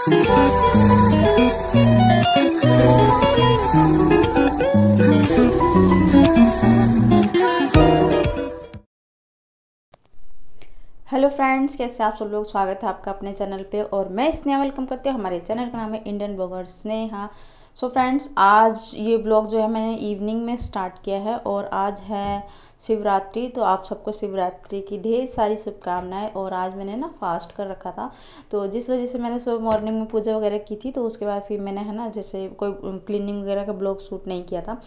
Hello friends, कैसे आप सब लोग। स्वागत है आपका अपने चैनल पे और मैं स्नेहा वेलकम करती हूँ। हमारे चैनल का नाम है Indian blogger Sneha. So friends, आज ये ब्लॉग जो है मैंने इवनिंग में स्टार्ट किया है और आज है शिवरात्रि। तो आप सबको शिवरात्रि की ढेर सारी शुभकामनाएं। और आज मैंने ना फास्ट कर रखा था, तो जिस वजह से मैंने सुबह मॉर्निंग में पूजा वगैरह की थी। तो उसके बाद फिर मैंने है ना जैसे कोई क्लीनिंग वगैरह का ब्लॉग शूट नहीं किया था।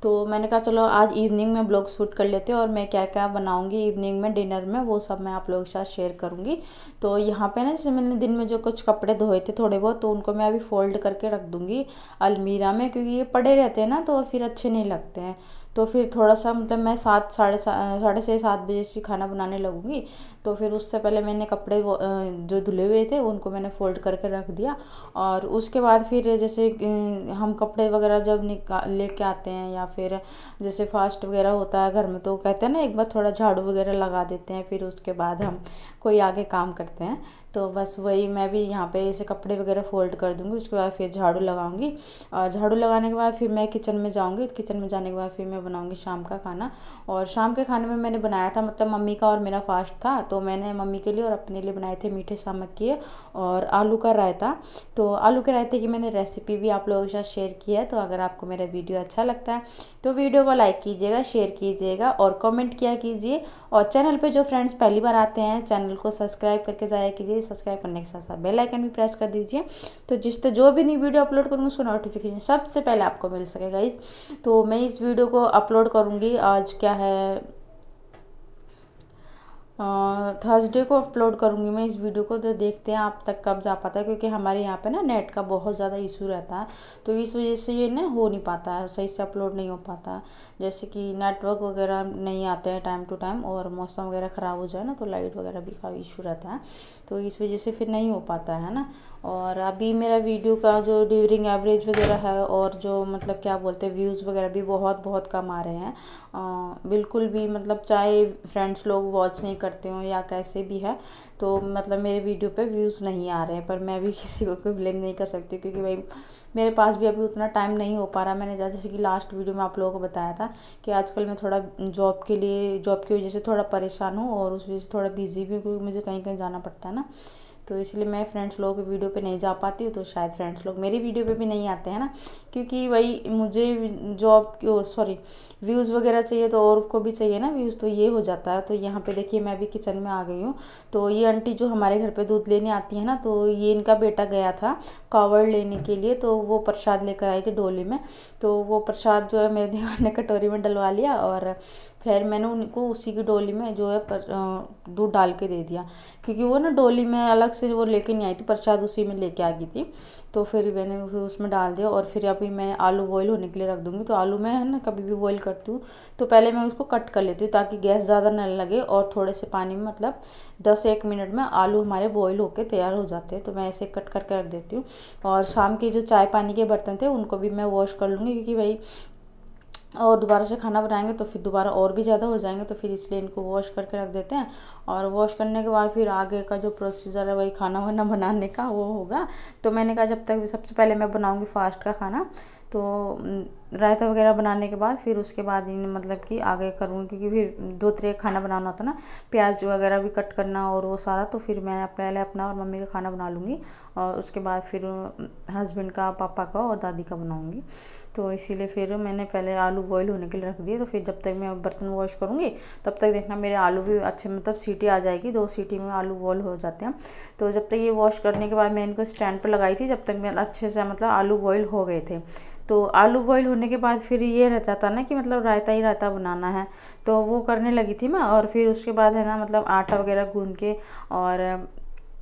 तो मैंने कहा चलो आज इवनिंग में ब्लॉग शूट कर लेते हैं और मैं क्या क्या बनाऊंगी इवनिंग में डिनर में वो सब मैं आप लोगों के साथ शेयर करूंगी। तो यहाँ पे ना जैसे मैंने दिन में जो कुछ कपड़े धोए थे थोड़े बहुत, तो उनको मैं अभी फोल्ड करके रख दूंगी अलमीरा में, क्योंकि ये पड़े रहते हैं ना तो फिर अच्छे नहीं लगते हैं। तो फिर थोड़ा सा मतलब मैं साढ़े 6-7 बजे से खाना बनाने लगूंगी। तो फिर उससे पहले मैंने कपड़े जो धुले हुए थे उनको मैंने फ़ोल्ड करके रख दिया। और उसके बाद फिर जैसे हम कपड़े वगैरह जब लेके आते हैं या फिर जैसे फास्ट वगैरह होता है घर में, तो कहते हैं ना एक बार थोड़ा झाड़ू वगैरह लगा देते हैं, फिर उसके बाद हम कोई आगे काम करते हैं। तो बस वही मैं भी यहाँ पे ऐसे कपड़े वगैरह फ़ोल्ड कर दूँगी, उसके बाद फिर झाड़ू लगाऊंगी। और झाड़ू लगाने के बाद फिर मैं किचन में जाऊँगी। किचन में जाने के बाद फिर मैं बनाऊँगी शाम का खाना। और शाम के खाने में मैंने बनाया था, मतलब मम्मी का और मेरा फास्ट था, तो मैंने मम्मी के लिए और अपने लिए बनाए थे मीठे सामक के और आलू का रायता। तो आलू के रायते की मैंने रेसिपी भी आप लोगों के साथ शेयर की है। तो अगर आपको मेरा वीडियो अच्छा लगता है तो वीडियो को लाइक कीजिएगा, शेयर कीजिएगा और कमेंट किया कीजिए। और चैनल पे जो फ्रेंड्स पहली बार आते हैं चैनल को सब्सक्राइब करके जाया कीजिए। सब्सक्राइब करने के साथ साथ बेल आइकन भी प्रेस कर दीजिए, तो जिससे जो भी नई वीडियो अपलोड करूँगी उसको नोटिफिकेशन सबसे पहले आपको मिल सकेगा। तो मैं इस वीडियो को अपलोड करूँगी, आज क्या है थर्सडे को अपलोड करूँगी मैं इस वीडियो को। तो देखते हैं आप तक कब जा पाता है, क्योंकि हमारे यहाँ पे ना नेट का बहुत ज़्यादा इशू रहता है। तो इस वजह से ये ना हो नहीं पाता है, सही से अपलोड नहीं हो पाता है। जैसे कि नेटवर्क वगैरह नहीं आते हैं टाइम टू टाइम, और मौसम वगैरह ख़राब हो जाए ना तो लाइट वगैरह भी का इशू रहता है, तो इस वजह से फिर नहीं हो पाता है ना। और अभी मेरा वीडियो का जो ड्यूरिंग एवरेज वगैरह है और जो मतलब क्या बोलते हैं व्यूज़ वगैरह भी बहुत बहुत कम आ रहे हैं। बिल्कुल भी मतलब चाहे फ्रेंड्स लोग वॉच नहीं करते हो या कैसे भी है, तो मतलब मेरे वीडियो पे व्यूज़ नहीं आ रहे हैं। पर मैं भी किसी को कोई ब्लेम नहीं कर सकती, क्योंकि भाई मेरे पास भी अभी उतना टाइम नहीं हो पा रहा। मैंने जैसे कि लास्ट वीडियो में आप लोगों को बताया था कि आजकल मैं थोड़ा जॉब की वजह से थोड़ा परेशान हूँ और उस वजह से थोड़ा बिजी भी हूँ, क्योंकि मुझे कहीं कहीं जाना पड़ता है ना। तो इसलिए मैं फ्रेंड्स लोगों के वीडियो पे नहीं जा पाती हूँ, तो शायद फ्रेंड्स लोग मेरी वीडियो पे भी नहीं आते हैं ना, क्योंकि वही मुझे व्यूज़ वगैरह चाहिए तो और उसको भी चाहिए ना व्यूज़, तो ये हो जाता है। तो यहाँ पे देखिए मैं भी किचन में आ गई हूँ। तो ये आंटी जो हमारे घर पे दूध लेने आती है ना, तो ये इनका बेटा गया था कावड़ लेने के लिए, तो वो प्रसाद लेकर आई थी डोली में। तो वो प्रसाद जो है मेरे देवर ने कटोरी में डलवा लिया और फिर मैंने उनको उसी की डोली में जो है दूध डाल के दे दिया, क्योंकि वो ना डोली में अलग से वो लेके नहीं आई थी, प्रसाद उसी में लेके आ गई थी। तो फिर मैंने फिर उसमें डाल दिया। और फिर अभी मैंने आलू बॉईल होने के लिए रख दूँगी। तो आलू मैं है ना कभी भी बॉईल करती हूँ तो पहले मैं उसको कट कर लेती हूँ, ताकि गैस ज़्यादा न लगे और थोड़े से पानी में मतलब 10-1 मिनट में आलू हमारे बॉईल होके तैयार हो जाते हैं। तो मैं ऐसे कट करके रख देती हूँ। और शाम के जो चाय पानी के बर्तन थे उनको भी मैं वॉश कर लूँगी, क्योंकि भाई और दोबारा से खाना बनाएंगे तो फिर दोबारा और भी ज़्यादा हो जाएंगे, तो फिर इसलिए इनको वॉश करके रख देते हैं। और वॉश करने के बाद फिर आगे का जो प्रोसीजर है वही खाना वाना बनाने का वो होगा। तो मैंने कहा जब तक सबसे पहले मैं बनाऊंगी फास्ट का खाना, तो रायता वगैरह बनाने के बाद फिर उसके बाद इन मतलब कि आगे करूँगी, क्योंकि फिर 2 तरह का खाना बनाना होता है ना, प्याज वगैरह भी कट करना और वो सारा। तो फिर मैं पहले अपना और मम्मी का खाना बना लूँगी और उसके बाद फिर हस्बैंड का, पापा का और दादी का बनाऊँगी। तो इसीलिए फिर मैंने पहले आलू बॉईल होने के लिए रख दिए। तो फिर जब तक मैं बर्तन वॉश करूँगी तब तक देखना मेरे आलू भी अच्छे मतलब सीटी आ जाएगी, 2 सीटी में आलू बॉईल हो जाते हैं। तो जब तक ये वॉश करने के बाद मैं इनको स्टैंड पर लगाई थी, जब तक मैं अच्छे से मतलब आलू बॉईल हो गए थे। तो आलू बॉईल होने के बाद फिर ये रहता था ना कि मतलब रायता ही रायता बनाना है, तो वो करने लगी थी मैं। और फिर उसके बाद है ना मतलब आटा वगैरह गूंद के और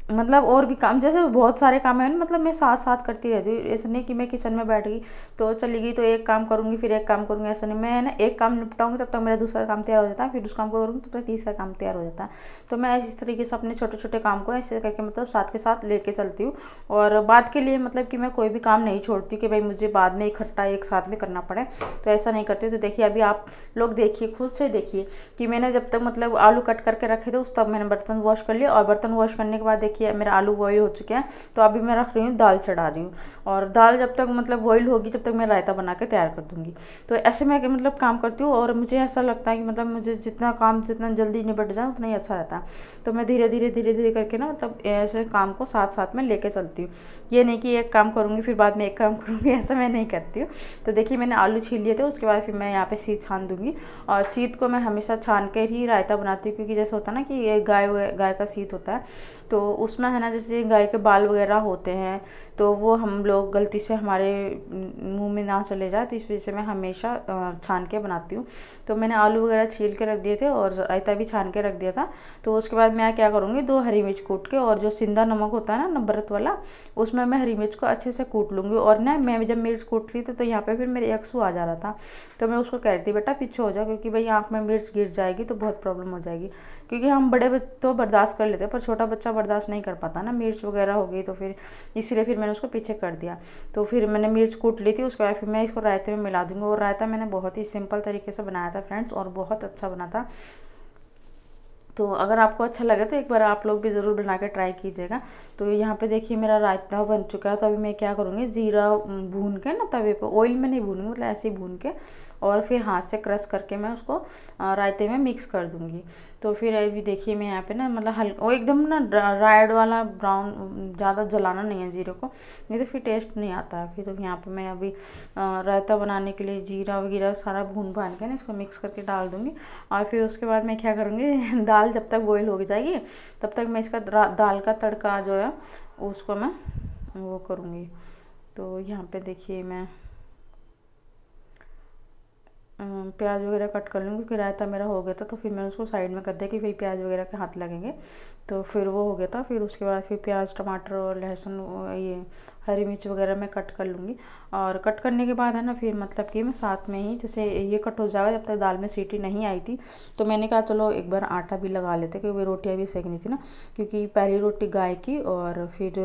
मतलब और भी काम, जैसे बहुत सारे काम है ना, मतलब मैं साथ साथ करती रहती हूँ। ऐसा नहीं कि मैं किचन में बैठ गई तो चली गई तो एक काम करूँगी फिर एक काम करूँगी, ऐसा नहीं। मैं ना एक काम निपटाऊँगी तब तक मेरा दूसरा काम तैयार हो जाता है, फिर उस काम को करूँगी तब तक तीसरा काम तैयार हो जाता है। तो मैं इस तरीके से अपने छोटे छोटे काम को ऐसे करके मतलब साथ के साथ लेके चलती हूँ। और बाद के लिए मतलब कि मैं कोई भी काम नहीं छोड़ती कि भाई मुझे बाद में इकट्ठा एक साथ में करना पड़े, तो ऐसा नहीं करती। तो देखिए अभी आप लोग देखिए, खुद से देखिए कि मैंने जब तक मतलब आलू कट करके रखे थे उस तब मैंने बर्तन वॉश कर लिया। और बर्तन वॉश करने के बाद देखिए देखिए मेरा आलू बॉईल हो चुके हैं। तो अभी मैं रख रही हूँ दाल चढ़ा रही हूँ, और दाल जब तक मतलब बॉईल होगी जब तक मैं रायता बना के तैयार कर दूँगी। तो ऐसे मैं मतलब काम करती हूँ, और मुझे ऐसा लगता है कि मतलब मुझे जितना काम जितना जल्दी निपट जाए उतना ही अच्छा रहता है। तो मैं धीरे धीरे करके ना मतलब ऐसे काम को साथ साथ में लेके चलती हूँ। ये नहीं कि एक काम करूँगी फिर बाद में एक काम करूँगी, ऐसा मैं नहीं करती हूँ। तो देखिए मैंने आलू छील लिए थे, उसके बाद फिर मैं यहाँ पे सीध छान दूँगी। और सीध को मैं हमेशा छान कर ही रायता बनाती हूँ, क्योंकि जैसे होता है ना कि ये गाय का सीध होता है, तो उसमें है ना जैसे गाय के बाल वगैरह होते हैं, तो वो हम लोग गलती से हमारे मुंह में ना चले जाए, तो इस वजह से मैं हमेशा छान के बनाती हूँ। तो मैंने आलू वगैरह छील के रख दिए थे और रायता भी छान के रख दिया था। तो उसके बाद मैं क्या करूँगी, 2 हरी मिर्च कूट के, और जो सिंधा नमक होता है ना नमृत वाला, उसमें मैं हरी मिर्च को अच्छे से कूट लूँगी। और ना मैं जब मिर्च कूट रही थी तो यहाँ पे फिर मेरे आंसू आ जा रहा था, तो मैं उसको कह रही थी बेटा पीछे हो जाओ, क्योंकि भाई आँख में मिर्च गिर जाएगी तो बहुत प्रॉब्लम हो जाएगी। क्योंकि हम बड़े तो बर्दाश्त कर लेते हैं, पर छोटा बच्चा बर्दाश्त नहीं कर पाता ना मिर्च वगैरह हो गई, तो फिर इसलिए फिर मैंने उसको पीछे कर दिया। तो फिर मैंने मिर्च कूट ली थी, उसके बाद फिर मैं इसको रायते में मिला दूँगी। और रायता मैंने बहुत ही सिंपल तरीके से बनाया था फ्रेंड्स, और बहुत अच्छा बना था। तो अगर आपको अच्छा लगे तो एक बार आप लोग भी ज़रूर बना के ट्राई कीजिएगा। तो यहाँ पे देखिए मेरा रायता बन चुका है। तो अभी मैं क्या करूँगी, जीरा भून के ना तवे पे, ऑयल में नहीं भूनूंगी, मतलब ऐसे ही भून के, और फिर हाथ से क्रश करके मैं उसको रायते में मिक्स कर दूँगी। तो फिर अभी देखिए मैं यहाँ पे ना मतलब हल्का वो एकदम ना रायड वाला ब्राउन, ज़्यादा जलाना नहीं है जीरे को, नहीं तो फिर टेस्ट नहीं आता है। फिर तो यहाँ पे मैं अभी रायता बनाने के लिए जीरा वगैरह सारा भून भान के ना इसको मिक्स करके डाल दूँगी। और फिर उसके बाद मैं क्या करूँगी, दाल जब तक बॉईल हो जाएगी तब तक मैं इसका दाल का तड़का जो है उसको मैं वो करूँगी। तो यहाँ पे देखिए मैं प्याज वगैरह कट कर लूँगी, क्योंकि रायता मेरा हो गया था। तो फिर मैंने उसको साइड में कर दिया कि भाई प्याज वगैरह के हाथ लगेंगे, तो फिर वो हो गया था। फिर उसके बाद फिर प्याज टमाटर और लहसुन ये हरी मिर्च वगैरह मैं कट कर लूँगी। और कट करने के बाद है ना फिर मतलब कि मैं साथ में ही जैसे ये कट हो जाएगा, जब तक दाल में सीटी नहीं आई थी तो मैंने कहा चलो एक बार आटा भी लगा लेते, क्योंकि रोटियाँ भी सेकनी थी ना। क्योंकि पहली रोटी गाय की, और फिर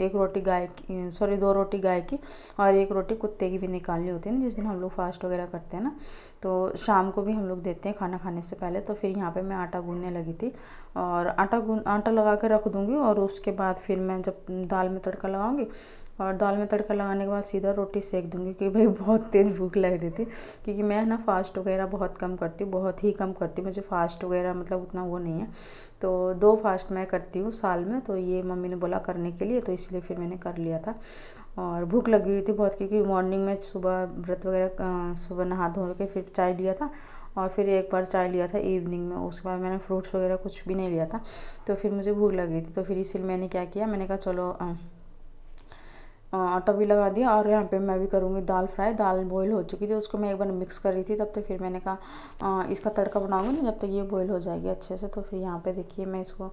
एक रोटी गाय की, सॉरी 2 रोटी गाय की, और 1 रोटी कुत्ते की भी निकालनी होती है ना, जिस दिन हम लोग फास्ट वगैरह करते हैं ना, तो शाम को भी हम लोग देते हैं खाना खाने से पहले। तो फिर यहाँ पे मैं आटा गूँधने लगी थी, और आटा लगा के रख दूँगी। और उसके बाद फिर मैं जब दाल में तड़का लगाऊँगी, और दाल में तड़का लगाने के बाद सीधा रोटी सेक दूँगी, कि भाई बहुत तेज़ भूख लग रही थी। क्योंकि मैं ना फास्ट वगैरह बहुत कम करती हूँ, बहुत ही कम करती हूँ, मुझे फास्ट वगैरह मतलब उतना वो नहीं है। तो 2 फास्ट मैं करती हूँ साल में, तो ये मम्मी ने बोला करने के लिए, तो इसलिए फिर मैंने कर लिया था। और भूख लगी हुई थी बहुत, क्योंकि मॉर्निंग में सुबह व्रत वगैरह सुबह नहा धो के फिर चाय लिया था, और फिर एक बार चाय लिया था इवनिंग में। उसके बाद मैंने फ्रूट्स वगैरह कुछ भी नहीं लिया था, तो फिर मुझे भूख लग रही थी। तो फिर इसलिए मैंने क्या किया, मैंने कहा चलो आटा भी लगा दिया। और यहाँ पे मैं भी करूँगी दाल फ्राई। दाल बॉईल हो चुकी थी, उसको मैं एक बार मिक्स कर रही थी, तब तक फिर मैंने कहा इसका तड़का बनाऊँगी ना जब तक ये बॉईल हो जाएगी अच्छे से। तो फिर यहाँ पे देखिए मैं इसको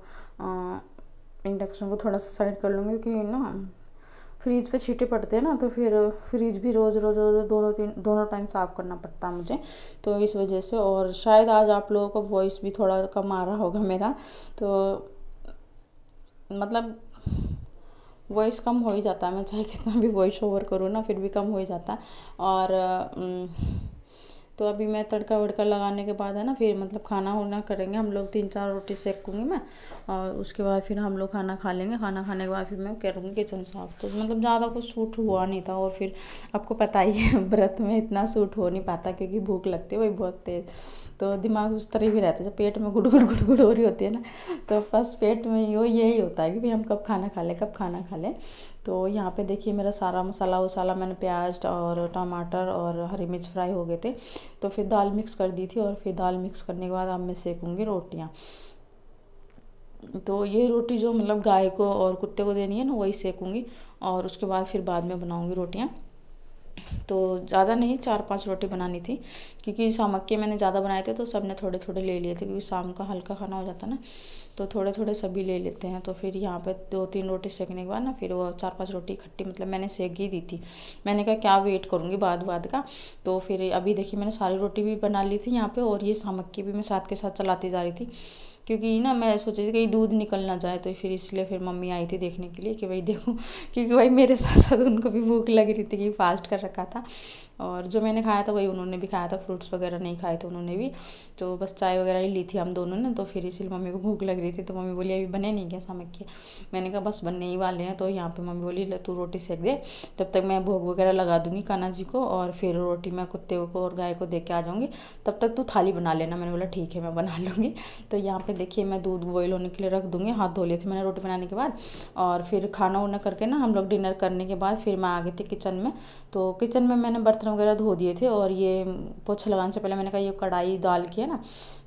इंडक्शन को थोड़ा सा साइड कर लूँगी, क्योंकि ना फ्रीज पे छींटे पड़ते हैं ना, तो फिर फ्रीज भी रोज़ दोनों टाइम साफ़ करना पड़ता है मुझे, तो इस वजह से। और शायद आज आप लोगों को वॉइस भी थोड़ा कम आ रहा होगा मेरा, तो मतलब वॉइस कम हो ही जाता है, मैं चाहे कितना भी वॉइस ओवर करूँ ना फिर भी कम हो ही जाता है। और तो अभी मैं तड़का वड़का लगाने के बाद है ना फिर मतलब खाना वाना करेंगे हम लोग, 3-4 रोटी सेकूँगी मैं, और उसके बाद फिर हम लोग खाना खा लेंगे। खाना खाने के बाद फिर मैं करूँगी किचन साफ। तो मतलब ज़्यादा कुछ सूट हुआ नहीं था, और फिर आपको पता ही है व्रत में इतना सूट हो नहीं पाता, क्योंकि भूख लगती है वही बहुत तेज़, तो दिमाग उस तरह भी रहता है। जब पेट में गुड़ हो रही होती है ना, तो बस पेट में यही होता है कि भाई हम कब खाना खा लें, कब खाना खा लें। तो यहाँ पे देखिए मेरा सारा मसाला वसाला मैंने प्याज और टमाटर और हरी मिर्च फ्राई हो गए थे, तो फिर दाल मिक्स कर दी थी। और फिर दाल मिक्स करने के बाद अब मैं सेकूँगी रोटियाँ। तो ये रोटी जो मतलब गाय को और कुत्ते को देनी है ना, वही सेकूँगी, और उसके बाद फिर बाद में बनाऊँगी रोटियाँ। तो ज़्यादा नहीं, 4-5 रोटी बनानी थी, क्योंकि शाम के मैंने ज़्यादा बनाए थे तो सब ने थोड़े थोड़े ले लिए थे, क्योंकि शाम का हल्का खाना हो जाता है ना, तो थोड़े थोड़े सभी ले लेते हैं। तो फिर यहाँ पे 2-3 रोटी सेकने के बाद ना फिर वो 4-5 रोटी इकट्ठी मतलब मैंने सेक ही दी थी। मैंने कहा क्या वेट करूँगी बाद का। तो फिर अभी देखिए मैंने सारी रोटी भी बना ली थी यहाँ पे, और ये शाम की भी मैं साथ के साथ चलाती जा रही थी, क्योंकि ना मैं सोची थी कहीं दूध निकल ना जाए। तो फिर इसलिए फिर मम्मी आई थी देखने के लिए कि भाई देखो, क्योंकि भाई मेरे साथ साथ उनको भी भूख लग रही थी कि फास्ट कर रखा था। और जो मैंने खाया था वही उन्होंने भी खाया था, फ्रूट्स वगैरह नहीं खाए थे उन्होंने भी। तो बस चाय वगैरह ही ली थी हम दोनों ने। तो फिर इसीलिए मम्मी को भूख लग रही थी, तो मम्मी बोली अभी बने नहीं क्या शाम के। मैंने कहा बस बनने ही वाले हैं। तो यहाँ पे मम्मी बोली ले तू रोटी सेक दे, तब तक मैं भोग वगैरह लगा दूंगी कान्हा जी को, और फिर रोटी मैं कुत्ते को और गाय को दे के आ जाऊँगी, तब तक तू थाली बना लेना। मैंने बोला ठीक है मैं बना लूँगी। तो यहाँ पे देखिए मैं दूध बॉयल होने के लिए रख दूँगी। हाथ धो लिए थे मैंने रोटी बनाने के बाद, और फिर खाना वाना करके ना हम लोग डिनर करने के बाद फिर मैं आ गई थी किचन में। तो किचन में मैंने बर्तन वगैरह धो दिए थे, और ये पोछा लगाने से पहले मैंने कहा ये कढ़ाई दाल की है ना,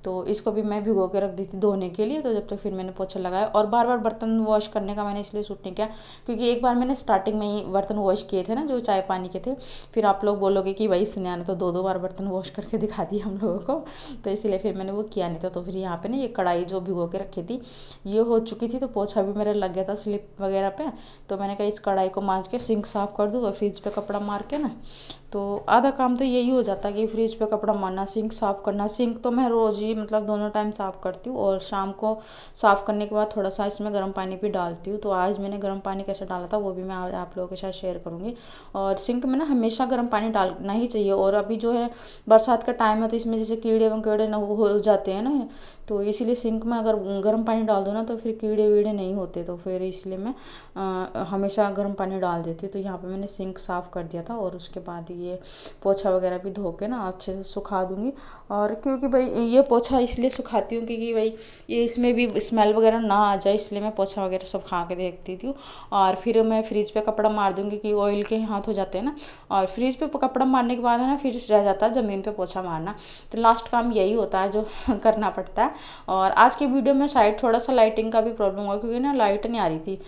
तो इसको भी मैं भिगो के रख दी थी धोने के लिए। तो जब तक फिर मैंने पोछा लगाया, और बार बार बर्तन वॉश करने का मैंने इसलिए शूट नहीं किया क्योंकि एक बार मैंने स्टार्टिंग में ही बर्तन वॉश किए थे ना जो चाय पानी के थे, फिर आप लोग बोलोगे कि भाई स्नेहा ने तो 2-2 बार बर्तन वॉश करके दिखा दिए हम लोगों को, तो इसीलिए फिर मैंने वो किया नहीं था। तो फिर यहाँ पे ना ये कढ़ाई जो भिगो के रखी थी ये हो चुकी थी, तो पोछा भी मेरा लग गया था स्लिप वगैरह पे। तो मैंने कहा इस कढ़ाई को मांज के सिंक साफ़ कर दूँ और फ्रिज पे कपड़ा मार के ना, तो आधा काम तो यही हो जाता है कि फ्रिज पे कपड़ा मारना, सिंक साफ़ करना। सिंक तो मैं रोज़ ही मतलब दोनों टाइम साफ़ करती हूँ, और शाम को साफ़ करने के बाद थोड़ा सा इसमें गर्म पानी भी डालती हूँ। तो आज मैंने गर्म पानी कैसे डाला था वो भी मैं आप लोगों के साथ शेयर करूँगी। और सिंक में ना हमेशा गर्म पानी डालना ही चाहिए। और अभी जो है बरसात का टाइम है तो इसमें जैसे कीड़े वकीड़े न हो जाते हैं ना, तो इसीलिए सिंक में अगर गर्म पानी डाल दो ना तो फिर कीड़े वीड़े नहीं होते। तो फिर इसलिए मैं हमेशा गर्म पानी डाल देती हूँ। तो यहाँ पे मैंने सिंक साफ़ कर दिया था, और उसके बाद ये पोछा वगैरह भी धो के ना अच्छे से सुखा दूँगी। और क्योंकि भाई ये पोछा इसलिए सुखाती हूँ क्योंकि भाई ये इसमें भी स्मेल वगैरह ना आ जाए, इसलिए मैं पोछा वगैरह सब खा के देखती थी। और फिर मैं फ्रिज पे कपड़ा मार दूँगी कि ऑयल के हाथ हो जाते हैं ना, और फ्रिज पे कपड़ा मारने के बाद है ना फिर रह जाता है ज़मीन पे पोछा मारना। तो लास्ट काम यही होता है जो करना पड़ता है। और आज की वीडियो में शायद थोड़ा सा लाइटिंग का भी प्रॉब्लम हुआ क्योंकि ना लाइट नहीं आ रही थी।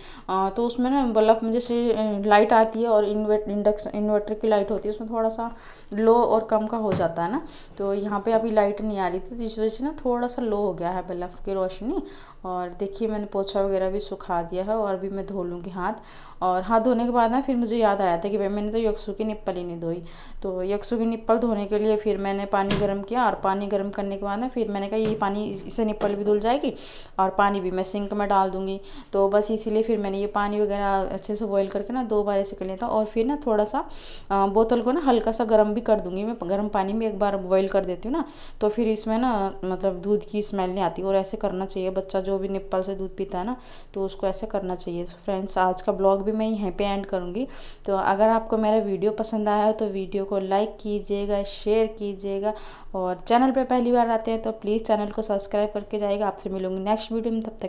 तो उसमें ना बल्ब में जैसे लाइट आती है और इन्वर्टर की लाइट होती है उसमें थोड़ा सा लो और कम का हो जाता है ना। तो यहाँ पे अभी लाइट नहीं आ रही थी, जिस वजह से ना थोड़ा सा लो हो गया है बल्ब की रोशनी। और देखिए मैंने पोछा वगैरह भी सुखा दिया है, और अभी मैं धो लूँगी हाथ। और हाथ धोने के बाद ना फिर मुझे याद आया था कि भाई मैंने तो यक्सु की निप्पल ही नहीं धोई। तो यक्सु की निप्पल धोने के लिए फिर मैंने पानी गर्म किया, और पानी गर्म करने के बाद ना फिर मैंने कहा ये पानी इससे निप्पल भी धुल जाएगी, और पानी भी मैं सिंक में डाल दूँगी। तो बस इसीलिए फिर मैंने ये पानी वगैरह अच्छे से बॉयल करके ना 2 बार ऐसे कर लिया था। और फिर ना थोड़ा सा बोतल को ना हल्का सा गर्म भी कर दूँगी। मैं गर्म पानी में एक बार बॉयल कर देती हूँ ना, तो फिर इसमें ना मतलब दूध की स्मेल नहीं आती। और ऐसे करना चाहिए, बच्चा जो भी निप्पल से दूध पीता है ना तो उसको ऐसे करना चाहिए। फ्रेंड्स आज का ब्लॉग भी मैं यहीं पे एंड करूँगी। तो अगर आपको मेरा वीडियो पसंद आया हो तो वीडियो को लाइक कीजिएगा, शेयर कीजिएगा, और चैनल पे पहली बार आते हैं तो प्लीज़ चैनल को सब्सक्राइब करके जाइएगा। आपसे मिलूँगी नेक्स्ट वीडियो में, तब तक